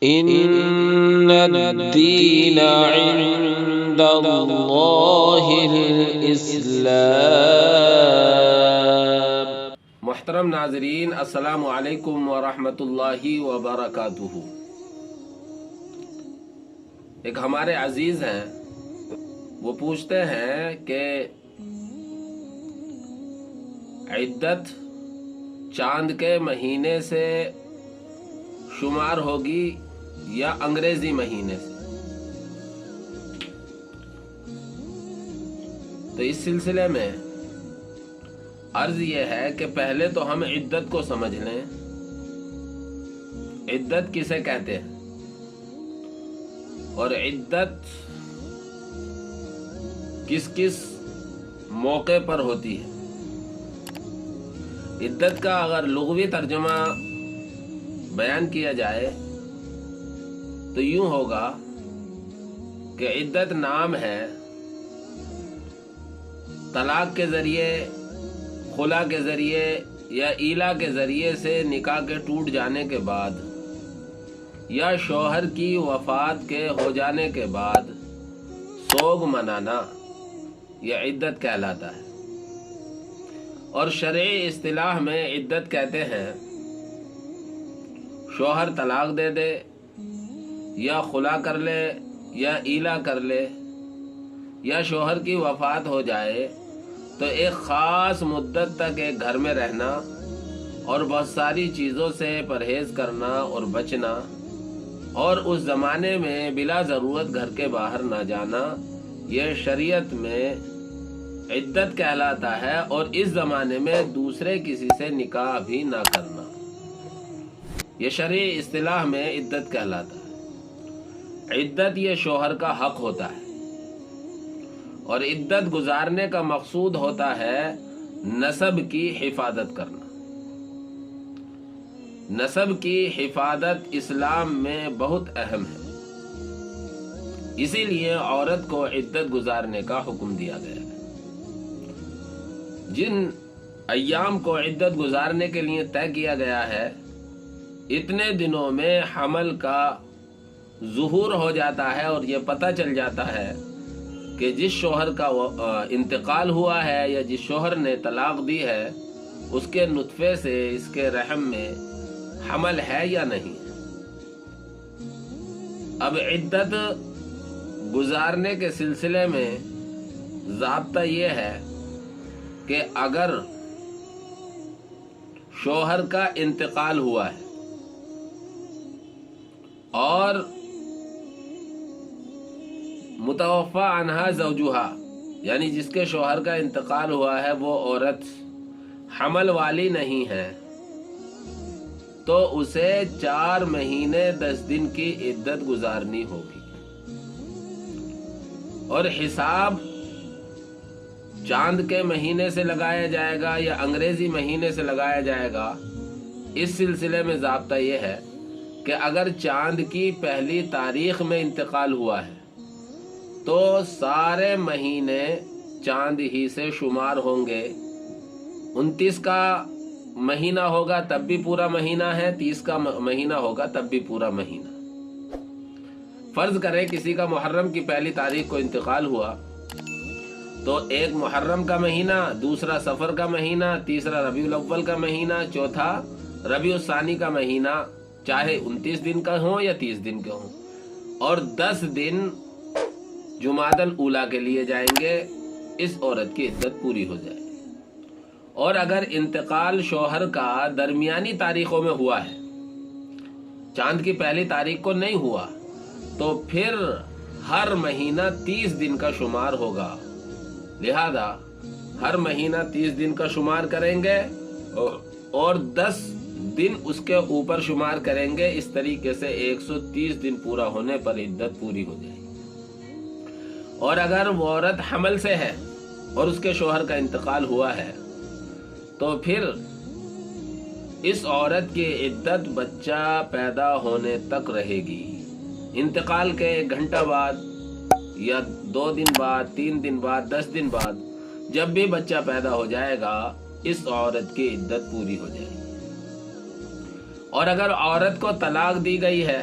ان الدین عند اللہ الاسلام۔ محترم ناظرین، السلام علیکم ورحمۃ اللہ وبرکاتہ۔ ایک ہمارے عزیز ہیں، وہ پوچھتے ہیں کہ عدت چاند کے مہینے سے شمار ہوگی یا انگریزی مہینے سے؟ تو اس سلسلے میں عرض یہ ہے کہ پہلے تو ہم عدت کو سمجھ لیں۔ عدت کسے کہتے ہیں اور عدت کس کس موقع پر ہوتی ہے؟ عدت کا اگر لغوی ترجمہ بیان کیا جائے تو یوں ہوگا کہ عدت نام ہے طلاق کے ذریعے، خلا کے ذریعے یا ایلا کے ذریعے سے نکاح کے ٹوٹ جانے کے بعد یا شوہر کی وفات کے ہو جانے کے بعد سوگ منانا، یہ عدت کہلاتا ہے۔ اور شرعی اصطلاح میں عدت کہتے ہیں شوہر طلاق دے دے یا خلا کر لے یا ایلا کر لے یا شوہر کی وفات ہو جائے تو ایک خاص مدت تک ایک گھر میں رہنا اور بہت ساری چیزوں سے پرہیز کرنا اور بچنا، اور اس زمانے میں بلا ضرورت گھر کے باہر نہ جانا، یہ شریعت میں عدت کہلاتا ہے۔ اور اس زمانے میں دوسرے کسی سے نکاح بھی نہ کرنا، یہ شرعی اصطلاح میں عدت کہلاتا ہے۔ عدت یہ شوہر کا حق ہوتا ہے، اور عدت گزارنے کا مقصود ہوتا ہے نسب کی حفاظت کرنا۔ نسب کی حفاظت اسلام میں بہت اہم ہے، اسی لیے عورت کو عدت گزارنے کا حکم دیا گیا ہے۔ جن ایام کو عدت گزارنے کے لیے طے کیا گیا ہے، اتنے دنوں میں حمل کا ظہور ہو جاتا ہے اور یہ پتہ چل جاتا ہے کہ جس شوہر کا انتقال ہوا ہے یا جس شوہر نے طلاق دی ہے، اس کے نطفے سے اس کے رحم میں حمل ہے یا نہیں۔ اب عدت گزارنے کے سلسلے میں ضابطہ یہ ہے کہ اگر شوہر کا انتقال ہوا ہے اور متوفی عنہا زوجہا، یعنی جس کے شوہر کا انتقال ہوا ہے وہ عورت حمل والی نہیں ہے، تو اسے 4 مہینے 10 دن کی عدت گزارنی ہوگی، اور حساب چاند کے مہینے سے لگایا جائے گا یا انگریزی مہینے سے لگایا جائے گا۔ اس سلسلے میں ضابطہ یہ ہے کہ اگر چاند کی پہلی تاریخ میں انتقال ہوا ہے تو سارے مہینے چاند ہی سے شمار ہوں گے۔ 29 کا مہینہ ہوگا تب بھی پورا مہینہ ہے، 30 کا مہینہ ہوگا تب بھی پورا مہینہ۔ فرض کریں کسی کا محرم کی پہلی تاریخ کو انتقال ہوا تو ایک محرم کا مہینہ، دوسرا صفر کا مہینہ، تیسرا ربیع الاول کا مہینہ، چوتھا ربیع الثانی کا مہینہ، چاہے 29 دن کا ہوں یا 30 دن کے ہوں، اور 10 دن جمادی الاولیٰ کے لیے جائیں گے، اس عورت کی عدت پوری ہو جائے گی۔ اور اگر انتقال شوہر کا درمیانی تاریخوں میں ہوا ہے، چاند کی پہلی تاریخ کو نہیں ہوا، تو پھر ہر مہینہ 30 دن کا شمار ہوگا، لہذا ہر مہینہ 30 دن کا شمار کریں گے اور 10 دن اس کے اوپر شمار کریں گے۔ اس طریقے سے 130 دن پورا ہونے پر عدت پوری ہو جائے گی۔ اور اگر وہ عورت حمل سے ہے اور اس کے شوہر کا انتقال ہوا ہے تو پھر اس عورت کی عدت بچہ پیدا ہونے تک رہے گی۔ انتقال کے 1 گھنٹہ بعد یا 2 دن بعد، 3 دن بعد، 10 دن بعد جب بھی بچہ پیدا ہو جائے گا، اس عورت کی عدت پوری ہو جائے گی۔ اور اگر عورت کو طلاق دی گئی ہے